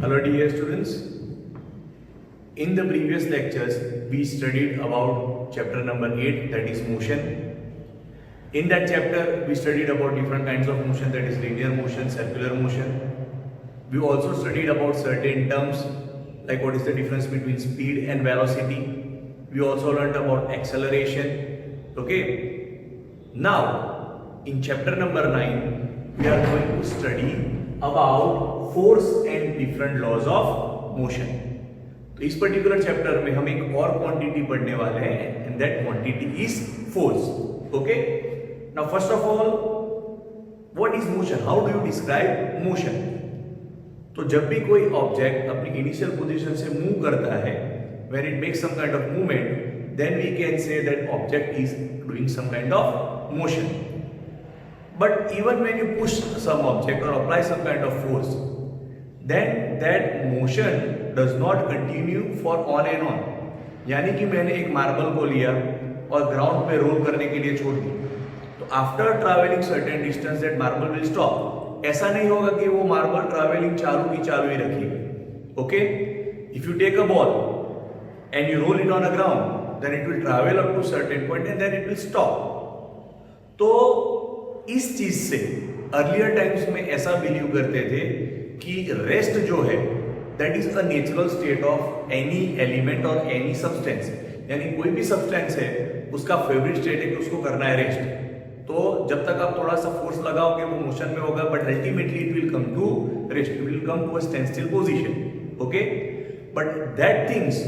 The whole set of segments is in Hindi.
Hello dear students. In the previous lectures we studied about chapter number 8, that is motion. In that chapter we studied about different kinds of motion, that is linear motion, circular motion. We also studied about certain terms like what is the difference between speed and velocity. We also learned about acceleration. Okay. Now in chapter number 9 we are going to study about force and different laws of motion. तो इस पर्टिकुलर चैप्टर में हम एक और क्वांटिटी पढ़ने वाले हैं and that quantity is force. Okay. Now first of all what is motion, how do you describe motion. तो जब भी कोई ऑब्जेक्ट अपनी इनिशियल पोजीशन से मूव करता है, when it makes some kind of movement, then we can say that object is doing some kind of motion. But even when you push some object or apply some kind of force, then that motion does not continue for on and on. यानी कि मैंने एक मार्बल को लिया और ग्राउंड पे रोल करने के लिए छोड़ दी, तो after travelling certain distance that marble will stop. ऐसा नहीं होगा कि वो मार्बल ट्रैवलिंग चालू की चालू ही रखेगी. Okay. If you take a ball and you roll it on a ground, then it will travel up to certain point and then it will stop. तो इस चीज से अर्लियर टाइम्स में ऐसा बिलीव करते थे कि रेस्ट जो है that is a natural state of any element और एनी सब्सटेंस. यानी कोई भी सब्सटेंस है उसका फेवरेट स्टेट है कि उसको करना है रेस्ट. तो जब तक आप थोड़ा सा फोर्स लगाओगे वो मोशन में होगा, but ultimately it will come to rest, it will come to a stand still position. Okay. But that things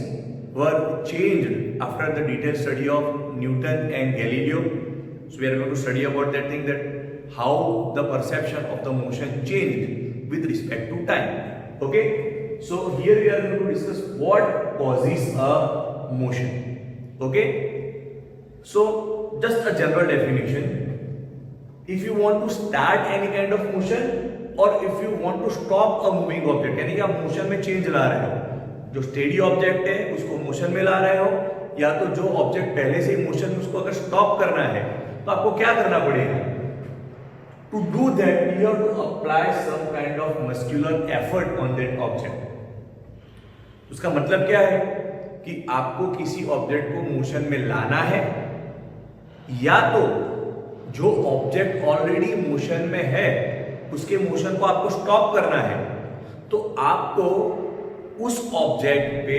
were changed after the detail study of Newton and Galileo. So we are going to study about that thing, that how the perception of the motion changed with respect to time. Okay. So here we are going to discuss what causes a motion. Okay. So just a general definition. If you want to start any kind of motion or if you want to stop a moving object, यानी कि आप मोशन में चेंज ला रहे हो, जो स्टेडी ऑब्जेक्ट है उसको मोशन में ला रहे हो, या तो जो ऑब्जेक्ट पहले से ही मोशन में उसको अगर स्टॉप करना है तो आपको क्या करना पड़ेगा. To do that you have to apply some kind of muscular effort on that object. उसका मतलब क्या है कि आपको किसी ऑब्जेक्ट को मोशन में लाना है, या तो जो ऑब्जेक्ट ऑलरेडी मोशन में है उसके मोशन को आपको स्टॉप करना है, तो आपको उस ऑब्जेक्ट पे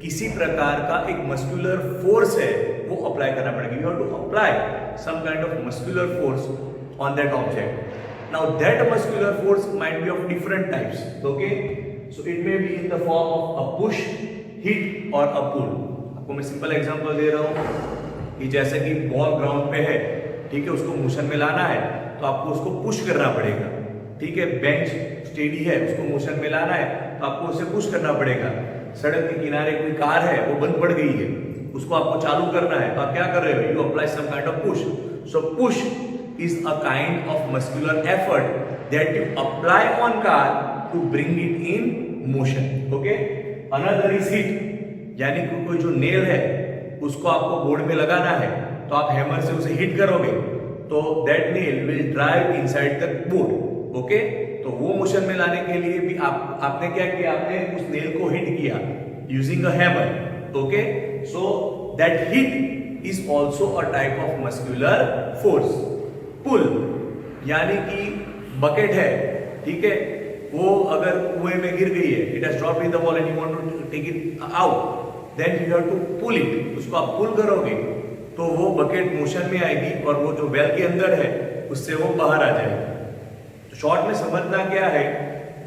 किसी प्रकार का एक मस्कुलर फोर्स है वो अप्लाई करना पड़ेगा. You have to apply some kind of muscular force on that object. Now that muscular force might be of different types. Okay. So it may be in the form of a push, hit और अ पुल. आपको मैं सिंपल एग्जांपल दे रहा हूं कि जैसे कि बॉल ग्राउंड पे है, ठीक है, उसको मोशन में लाना है तो आपको उसको पुश करना पड़ेगा. ठीक है. बेंच स्टेडी है, उसको मोशन में लाना है तो आपको उसे पुश करना पड़ेगा. सड़क के किनारे कोई कार है वो बंद पड़ गई है, उसको आपको चालू करना है तो आप क्या कर रहे हो, you apply some kind of push. So push is a kind of muscular effort that you apply on car to bring it in motion. Okay. Another is hit, यानी कि कोई जो नेल है उसको आपको बोर्ड पे लगाना है तो आप हैमर से उसे हिट करोगे तो that nail will drive inside the board. Okay. तो वो मोशन में लाने के लिए भी आपने क्या किया, आपने उस नेल को हिट किया using a hammer. Okay. So that hit is also a type of muscular force. Pull, यानी कि बकेट है, ठीक है, वो अगर कुएं में गिर गई है, it has dropped in the wall and you want to take it out, then you have to pull it. उसको आप पुल करोगे तो वो बकेट मोशन में आएगी और वो जो वेल के अंदर है उससे वो बाहर आ जाएगी. शॉर्ट में समझना क्या है,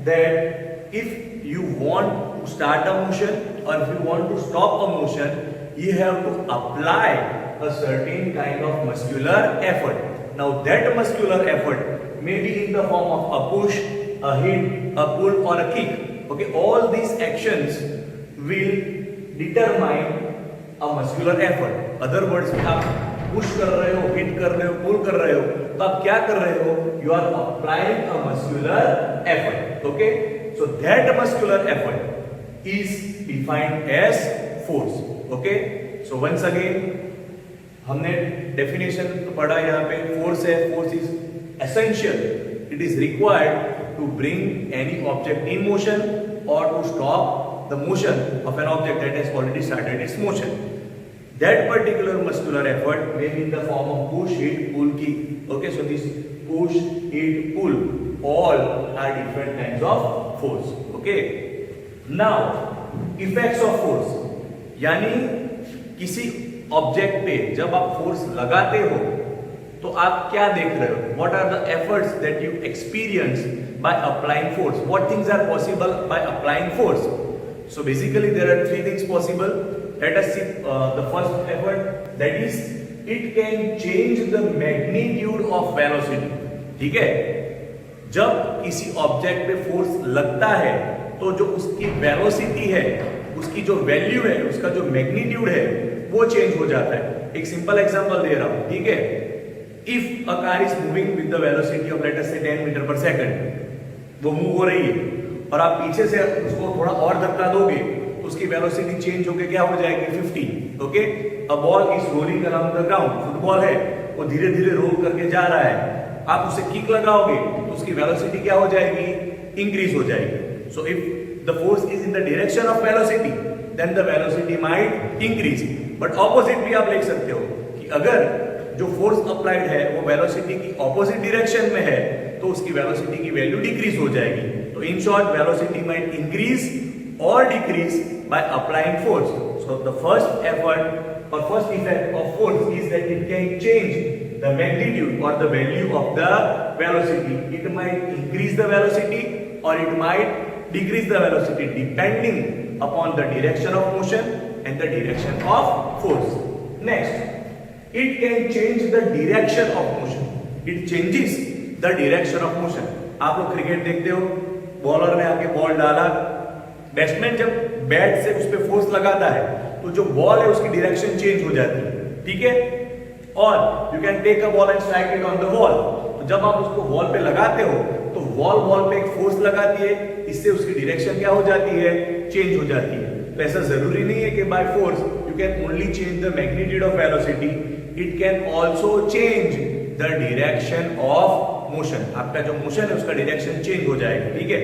that if you want to start a motion और if you want to stop a motion, you have to apply a certain kind of muscular effort. Now that muscular effort may be in the form of a push, a hit, a pull or a kick. Okay, all these actions will determine a muscular effort. Other words, आप पुश कर रहे हो, हिट कर रहे हो, पुल कर रहे हो, तो आप क्या कर रहे हो, you are applying a muscular effort. Okay, so that muscular effort is defined as force. Okay. So once again हमने डेफिनेशन पढ़ा, यहाँ पे फोर्स है, force is essential, it is required to bring any object in motion or to stop the motion of an object that has already started its motion. That particular muscular effort may be in the form of push, hit, pull, kick. Okay, so this push, hit, pull, all are different kinds of force. Okay. Now, effects of force, यानी किसी ऑब्जेक्ट पे जब आप फोर्स लगाते हो तो आप क्या देख रहे हो? What are the efforts that you experience by applying force? What things are possible by applying force? So basically there are three things possible. Let us see the first effort, that is it can change the magnitude of velocity. ठीक है, जब किसी ऑब्जेक्ट पे फोर्स लगता है तो जो उसकी वेलोसिटी है, उसकी जो वैल्यू है, उसका जो मैग्नीट्यूड है वो चेंज हो जाता है. एक सिंपल एग्जांपल दे रहा हूं. ठीक है, if a car is moving with the velocity of let us से 10 मीटर पर सेकंड, वो मूव हो रही है और आप पीछे से उसको थोड़ा और धक्का दोगे तो उसकी वेलोसिटी चेंज होकर क्या हो जाएगी 15. Okay, a ball is rolling around the ground, football है वो धीरे धीरे रोल करके जा रहा है, आप उसे किक लगाओगे तो उसकी वेलोसिटी क्या हो जाएगी? इंक्रीज हो जाएगी. So if the force is in the direction of velocity then the velocity might increase. But opposite भी आप लिख सकते हो कि अगर जो फोर्स अप्लाइड है वो वेलोसिटी की ऑपोजिट डायरेक्शन में है तो उसकी वेलोसिटी की वैल्यू डिक्रीज हो जाएगी. तो in short velocity might increase और decrease by applying force. So the first effort और first effect of force is that it can change the magnitude or the value of the velocity. It might increase the velocity or it might decrease the velocity depending upon the direction of motion and the direction of force. Next, it can change the direction of motion. It changes the direction of motion. आप लोग क्रिकेट देखते हो, बॉलर ने आके बॉल डाला, बैट्समैन जब बैट से उस पे फोर्स लगाता है तो जो बॉल है उसकी डायरेक्शन चेंज हो जाती है. ठीक है, और you can take a ball and strike it on the wall. तो जब आप उसको वॉल पे लगाते हो तो वॉल पे एक फोर्स लगाती है, इससे उसकी डायरेक्शन क्या हो जाती है? चेंज हो जाती है. तो ऐसा जरूरी नहीं है कि by force you can only change the magnitude of velocity, it can also change the direction of motion. आपका जो मोशन है उसका डायरेक्शन चेंज हो जाएगा. ठीक है,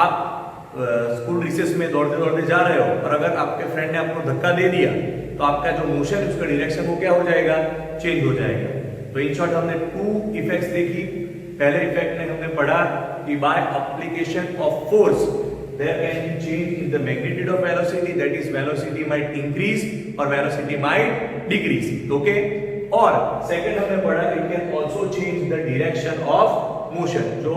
आप स्कूल रिसेस में दौड़ते दौड़ते जा रहे हो और अगर आपके फ्रेंड ने आपको धक्का दे दिया तो आपका जो मोशन है उसका डायरेक्शन वो क्या हो जाएगा? चेंज हो जाएगा. तो इन शॉर्ट हमने टू इफेक्ट्स देखी. पहले इफेक्ट में हमने पढ़ा कि by application of force there can be change in the magnitude of velocity, that is velocity might increase और वेलोसिटी माइट डिक्रीज. ओके, और सेकंड हमने पढ़ा it can also change the direction of motion. जो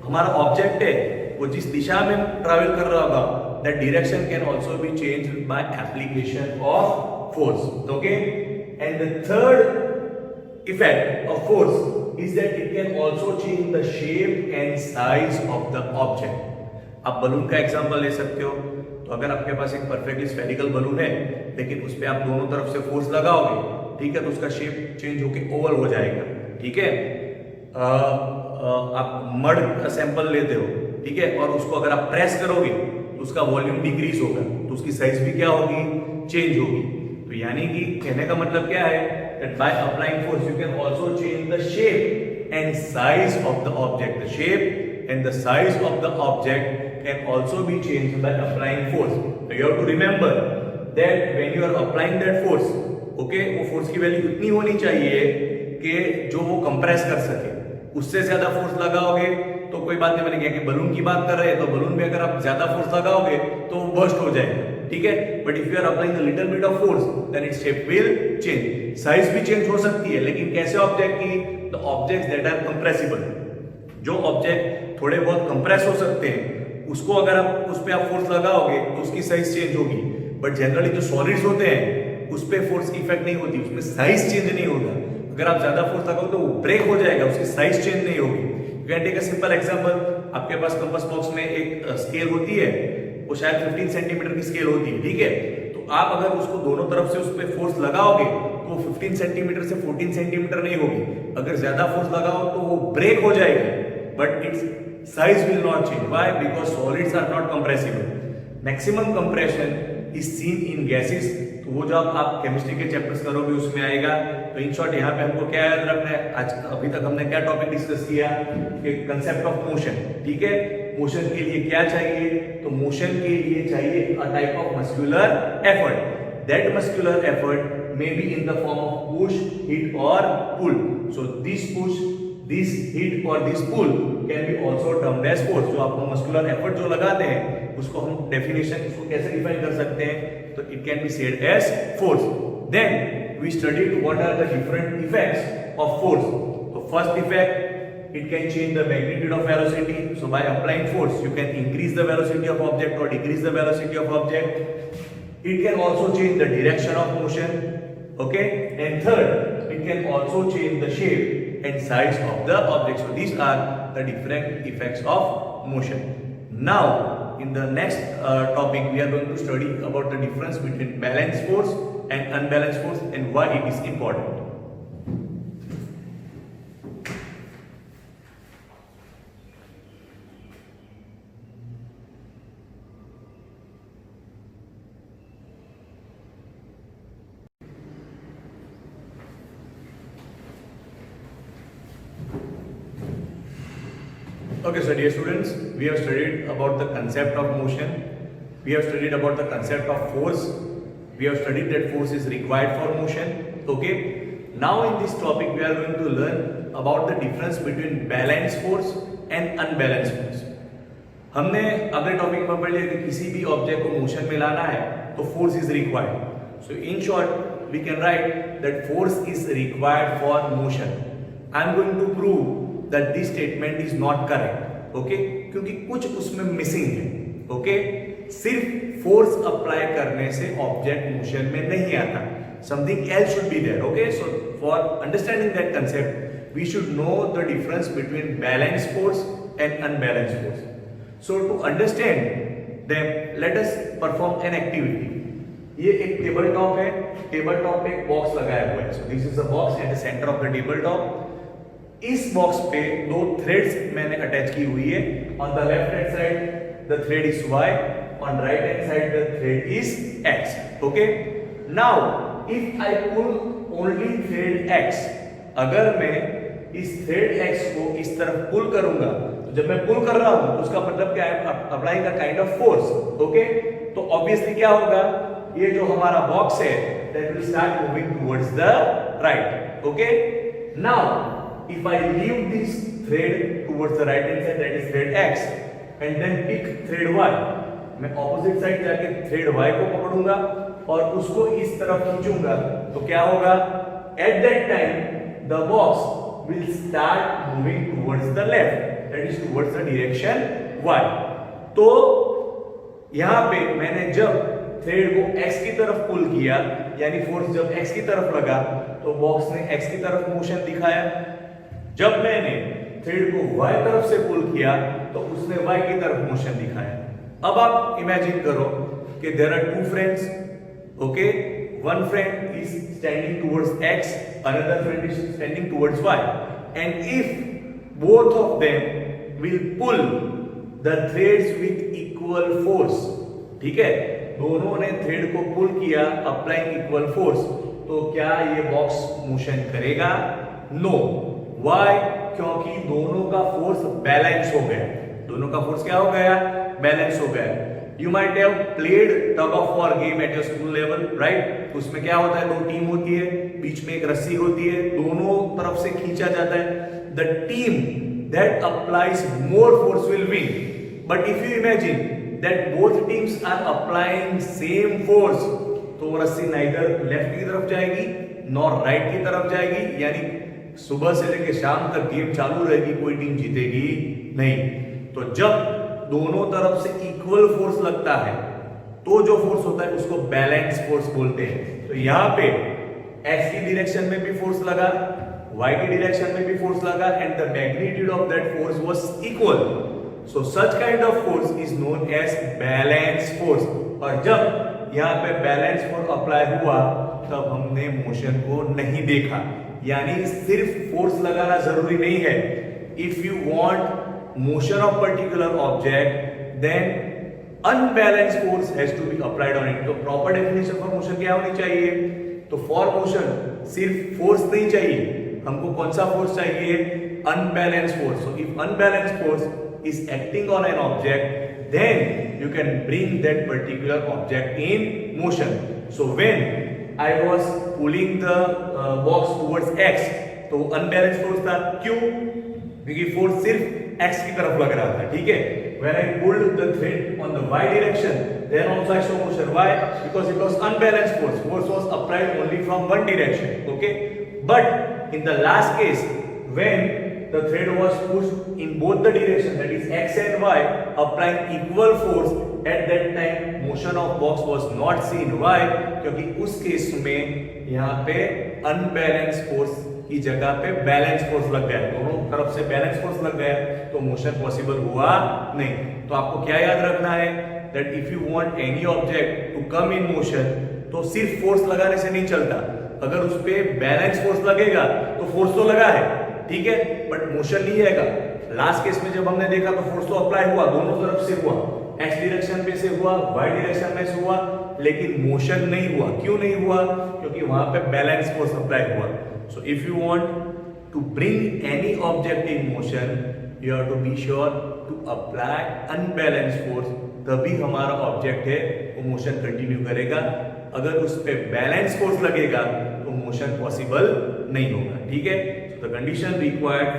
हमारा ऑब्जेक्ट है वो जिस दिशा में ट्रैवल कर रहा होगा that direction can also be changed by application of force. Okay, and the third effect of force is that it can also change the shape and size of the object. आप बलून का एग्जांपल ले सकते हो. तो अगर आपके पास एक परफेक्टली स्फेरिकल बलून है लेकिन उस पे आप दोनों तरफ से फोर्स लगाओगे, ठीक है, तो उसका शेप चेंज होके ओवल हो जाएगा. ठीक है, आप मड सैंपल लेते हो, ठीक है, और उसको अगर आप प्रेस करोगे उसका वॉल्यूम डिक्रीज होगा तो उसकी साइज भी क्या होगी? चेंज होगी. तो यानी कि कहने का मतलब क्या है? that by applying force you can also change the shape and size of the object. The shape and the size of the object can also be changed by applying force. So you have to remember that when you are applying that force, okay, वो फोर्स की वैल्यू इतनी होनी चाहिए कि जो वो कंप्रेस कर सके. उससे ज्यादा फोर्स लगाओगे तो कोई बात नहीं बनेगी. कि बलून की बात कर रहे हैं तो बलून में अगर आप ज्यादा फोर्स लगाओगे तो वो बर्स्ट हो जाएगा. ठीक है, but if you are applying a little bit of force then its shape will change. Size भी चेंज हो सकती है, लेकिन कैसे ऑब्जेक्ट की? The objects that are compressible. जो ऑब्जेक्ट थोड़े बहुत कंप्रेस हो सकते हैं उसको अगर आप उस पे आप फोर्स लगाओगे तो उसकी साइज चेंज होगी. बट जनरली जो सॉलिड्स होते हैं उस पे फोर्स की इफेक्ट नहीं होती, उसमें साइज चेंज नहीं होगा. अगर आप ज्यादा फोर्स लगाओगे तो वो ब्रेक हो जाएगा, उसकी साइज चेंज नहीं होगी. You can take a simple example. आपके पास कंपास बॉक्स में एक स्केल होती है, वो शायद 15 सेंटीमीटर की स्केल होती है. ठीक है, तो आप अगर उसको दोनों तरफ से उस पे फोर्स लगाओगे तो 15 सेंटीमीटर से 14 सेंटीमीटर नहीं होगी. अगर ज्यादा फोर्स लगाओ तो वो ब्रेक हो जाएगी, but its size will not change. Why? Because solids are not compressible. Maximum compression is seen in gases. तो वो जो आप केमिस्ट्री के चैप्टर्स करोगे उसमें आएगा. तो इन शॉर्ट यहाँ पे हमको क्या याद रखना है? आज अभी तक हमने क्या टॉपिक डिस्कस किया? कि कंसेप्ट ऑफ मोशन. ठीक है, मोशन के लिए क्या चाहिए? तो मोशन के लिए चाहिए अ type of muscular effort. That muscular effort may be in the form of push, hit or pull. So this push, this hit or this pull can be also termed as force. जो आपको muscular effort जो लगाते हैं उसको हम definition इसको कैसे define कर सकते हैं? तो it can be said as force. Then we studied what are the different effects of force. So first effect, it can change the magnitude of velocity. So by applying force, you can increase the velocity of object or decrease the velocity of object. It can also change the direction of motion. Okay, and third, it can also change the shape and size of the object. So these are the different effects of motion. Now, in the next topic, we are going to study about the difference between balanced force and unbalanced force and why it is important. Okay, so dear students, we have studied about the concept of motion. We have studied about the concept of force. We have studied that force is required for motion. Okay. Now in this topic, we are going to learn about the difference between balanced force and unbalanced force. हमने अगले टॉपिक में पढ़ लिया कि किसी भी ऑब्जेक्ट को मोशन में लाना है तो force is required. So in short we can write that force is required for motion. I am going to prove that this statement is not correct. Okay, क्योंकि कुछ उसमें मिसिंग है. Okay, सिर्फ फोर्स अप्लाई करने से ऑब्जेक्ट मोशन में नहीं आता. Something else should be there. Okay, so for understanding that concept, we should know the difference between balanced force and unbalanced force. So to understand them, let us perform an activity. ये एक टेबल टॉप है. टेबल टॉप पे एक बॉक्स लगाया हुआ है. So this is a box at the center of the table top. इस बॉक्स पे दो थ्रेड्स मैंने अटैच की हुई है. On the left hand side the thread is y, on right hand side the thread is x. Okay, now if I pull only thread x, अगर मैं इस थ्रेड x को इस तरफ पुल करूंगा तो जब मैं पुल कर रहा हूं तो उसका मतलब क्या है? Applying a kind of force. Okay, तो ऑब्वियसली क्या होगा? ये जो हमारा बॉक्स है that will start moving towards the right. Okay, now if I leave this thread towards the right hand side, that is thread x, and then pick thread y, मैं opposite side जाके thread y को पकड़ूंगा और उसको इस तरफ खींचूंगा तो क्या होगा? At that time the box will start moving towards the left, that is towards the direction y. तो यहाँ पे मैंने जब थ्रेड को x की तरफ पुल किया, यानी फोर्स जब x की तरफ लगा तो बॉक्स ने x की तरफ मोशन दिखाया. जब मैंने थ्रेड को y तरफ से पुल किया तो उसने y की तरफ मोशन दिखाया. अब आप इमेजिन करो कि there are two friends. Okay, one friend is standing towards x, another friend is standing towards y, and if both of them will pull the threads with equal force. ठीक है, दोनों ने थ्रेड को पुल किया अप्लाइंग इक्वल फोर्स, तो क्या ये बॉक्स मोशन करेगा? नो. Why? क्योंकि दोनों का फोर्स बैलेंस हो गया. दोनों का फोर्स क्या हो गया? बैलेंस हो गया. You might have played tug of war game at your school level, right? उसमें क्या होता है? दो टीम होती है, बीच में एक रस्सी होती है, दोनों तरफ से खींचा जाता है. The team that applies more force will win. But if you imagine that both teams are applying same force, तो रस्सी neither लेफ्ट की तरफ जाएगी नॉर राइट की तरफ जाएगी, यानी सुबह से लेकर शाम तक गेम चालू रहेगी, कोई टीम जीतेगी नहीं. तो जब दोनों तरफ से इक्वल फोर्स लगता है तो जो फोर्स होता है उसको बैलेंस फोर्स बोलते हैं. तो यहाँ पे x की डायरेक्शन में भी फोर्स लगा, y की डायरेक्शन में भी फोर्स लगा, and the magnitude of that force was equal. So such kind of force is known as balance force. और जब यहाँ पे बैलेंस फोर्स अप्लाई हुआ तब हमने मोशन को नहीं देखा. यानी सिर्फ फोर्स लगाना जरूरी नहीं है. If you want motion of particular object then unbalance force has to be applied on it. तो प्रॉपर डेफिनेशन फॉर मोशन क्या होनी चाहिए? तो फॉर मोशन सिर्फ फोर्स नहीं चाहिए, हमको कौन सा फोर्स चाहिए? Unbalance force. So if unbalance force is acting on an object, then you can bring that particular object in motion. So when I was pulling the box towards x, तो अनबैलेंस फोर्स था, क्यों? क्योंकि फोर्स सिर्फ x की तरफ लग रहा था, ठीक है? When I pulled the thread on the y direction, then also I saw motion. Why? Because it was unbalanced force. Force was applied only from one direction. Okay? But in the last case, when the thread was pushed in both the directions, that is x and y, applying equal force, at that time motion of box was not seen. Why? क्योंकि उस केस में यहाँ पे unbalanced force की जगह पे बैलेंस फोर्स लग गया, दोनों तरफ से बैलेंस फोर्स लग गया, तो मोशन पॉसिबल हुआ नहीं। तो आपको क्या याद रखना है, that if you want any object to come in motion, तो सिर्फ फोर्स लगाने से नहीं चलता, अगर उस पे बैलेंस फोर्स लगेगा तो फोर्स तो लगा है, ठीक है, बट मोशन नहीं आएगा। लास्ट केस में जब हमने देखा तो फोर्स तो अप्लाई हुआ, दोनों तरफ से हुआ, एक्स डायरेक्शन पे से हुआ, वाई डायरेक्शन में से हुआ, लेकिन मोशन नहीं हुआ। क्यों नहीं हुआ? क्योंकि वहां पे बैलेंस फोर्स अप्लाई हुआ। So if you want to bring any object in motion, you have to be sure to apply unbalanced force, तभी हमारा ऑब्जेक्ट है वो मोशन कंटिन्यू करेगा। अगर उस पे बैलेंस फोर्स लगेगा तो मोशन पॉसिबल नहीं होगा, ठीक है? So the condition required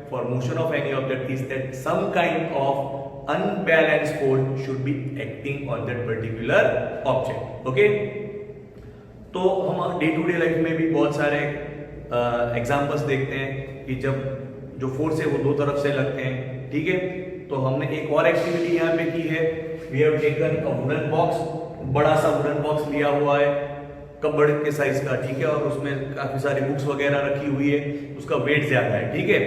for motion of any object is that some kind of unbalanced force should be acting on that particular object. Okay? तो हम डे टू डे लाइफ में भी बहुत सारे एग्जाम्पल्स देखते हैं कि जब जो फोर्स है वो दो तरफ से लगते हैं, ठीक है? तो हमने एक और एक्टिविटी यहाँ पे की है, we have taken a wooden box, बड़ा सा वुडन बॉक्स लिया हुआ है कबड़ के साइज का, ठीक है, और उसमें काफी सारी बुक्स वगैरह रखी हुई है, उसका वेट ज्यादा है, ठीक है?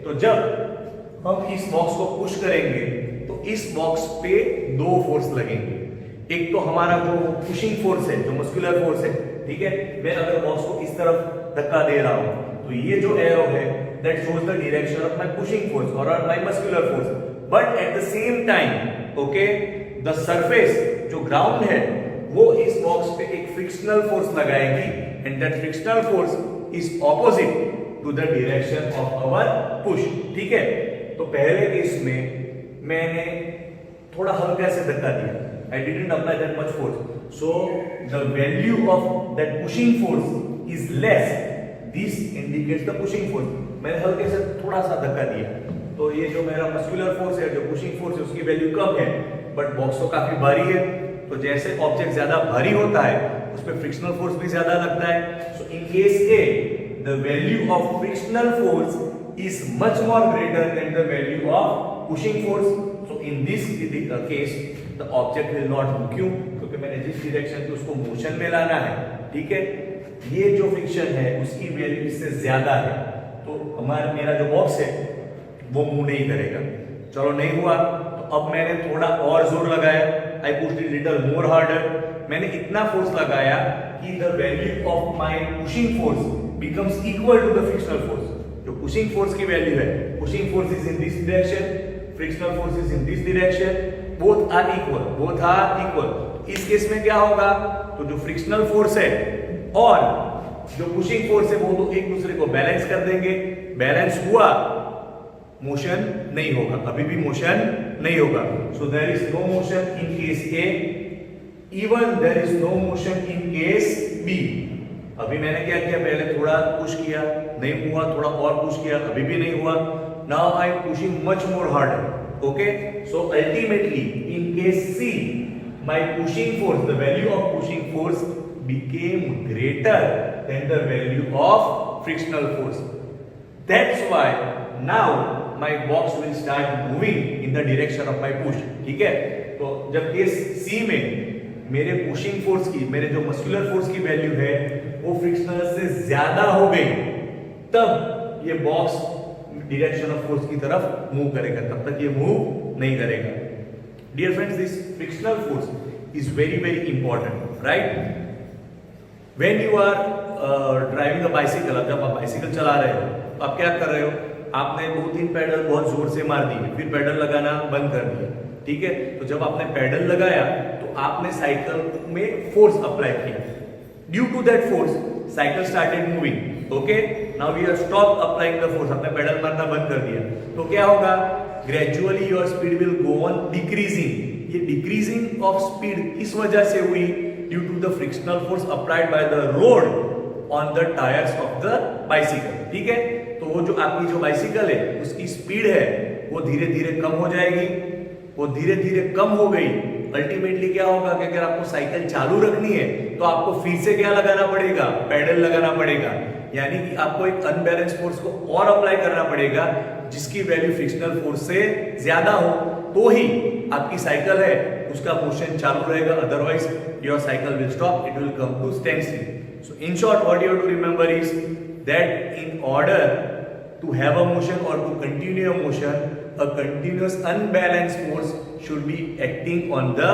तो जब हम इस बॉक्स को पुश करेंगे तो इस बॉक्स पे दो फोर्स लगेंगे, एक तो हमारा जो पुशिंग फोर्स है, जो मस्कुलर फोर्स है, ठीक है? मैं अगर बॉक्स को इस तरफ धक्का दे रहा हूं तो ये जो एरो है that shows the direction of my pushing force और my muscular force, but at the same time okay the surface जो ग्राउंड है वो इस बॉक्स पे एक फ्रिक्शनल फोर्स लगाएगी, and that frictional force is opposite to the direction of our push, ठीक है? तो पहले केस में मैंने थोड़ा हल्का से धक्का दिया, I didn't apply that much force, so the value of that pushing force is less. This indicates the pushing force. मैंने हल्के से थोड़ा सा धक्का दिया, तो ये जो मेरा मस्कुलर फोर्स है, जो पुशिंग फोर्स है, उसकी वैल्यू कम है, बट बॉक्स तो काफी भारी है, तो जैसे ऑब्जेक्ट ज्यादा भारी होता है उस पर फ्रिक्शनल फोर्स भी ज्यादा लगता है। So in case a the value of frictional force is much more greater than the value of pushing force. So in this case the object will not move. क्यों? क्योंकि मैंने जिस डायरेक्शन पे उसको मोशन में लाना है, ठीक है, ये जो फ्रिक्शन है उसकी वैल्यू इससे ज्यादा है, तो हमारा मेरा जो बॉक्स है वो मूव नहीं करेगा। चलो नहीं हुआ, तो अब मैंने थोड़ा और जोर लगाया, I pushed it little more harder, मैंने इतना फोर्स लगाया कि the value of my pushing force becomes equal to the frictional force. जो पुशिंग फोर्स की वैल्यू है, pushing force is in this direction, frictional force is in this direction, both are equal. इस केस में क्या होगा, तो जो फ्रिक्शनल फोर्स है और जो पुशिंग फोर्स है वो तो एक दूसरे को बैलेंस कर देंगे, बैलेंस हुआ, मोशन नहीं होगा, अभी भी मोशन नहीं होगा। So there is no motion in case A, even there is no motion in case B. अभी मैंने क्या किया, पहले थोड़ा पुश किया, नहीं हुआ, थोड़ा और पुश किया, अभी भी नहीं हुआ, now I am pushing much more harder, okay? So ultimately in case C my pushing force, the value of pushing force became greater than the value of frictional force. That's why now my box will start moving in the direction of my push, ठीक है? तो जब केस C में मेरे पुशिंग फोर्स की, मेरे जो मस्कुलर फोर्स की वैल्यू है वो फ्रिक्शनल से ज्यादा हो गई, तब ये बॉक्स डायरेक्शन ऑफ फोर्स की तरफ मूव करेगा, तब तक ये मूव नहीं करेगा। Dear friends, this frictional force is very very important, right? When you are driving a bicycle, जब आप बाइसिकल चला रहे हो तो आप क्या कर रहे हो, आपने 2-3 पैडल बहुत जोर से मार दिए, फिर पैडल लगाना बंद कर दिया, ठीक है? तो जब आपने पैडल लगाया तो आपने साइकिल में फोर्स अप्लाई किया, due to that force cycle started moving, okay? Now we are stop applying the force, आपने पेडल मारना बंद कर दिया, तो क्या होगा, gradually your speed will go on decreasing. ये decreasing of speed किस वजह से हुई? Due to the frictional force applied by the road on the tires of the bicycle. ठीक है, तो वो जो आपकी जो बाइसिकल है उसकी स्पीड है वो धीरे धीरे कम हो जाएगी. वो धीरे धीरे कम हो गई, अल्टीमेटली क्या होगा कि अगर आपको साइकिल चालू रखनी है तो आपको फिर से क्या लगाना पड़ेगा? पेडल लगाना पड़ेगा. यानी कि आपको एक अनबैलेंस फोर्स को और अप्लाई करना पड़ेगा जिसकी वैल्यू फ्रिक्शनल फोर्स से ज्यादा हो, तो ही आपकी साइकिल है उसका मोशन चालू रहेगा. Otherwise your cycle will stop, it will come to stand still. So in short what you have to remember is that in order to have a motion or to continue a motion, a continuous unbalanced force should be acting on the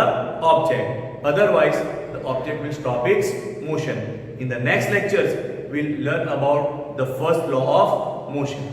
object. Otherwise, the object will stop its motion. In the next lectures, we'll learn about the first law of motion.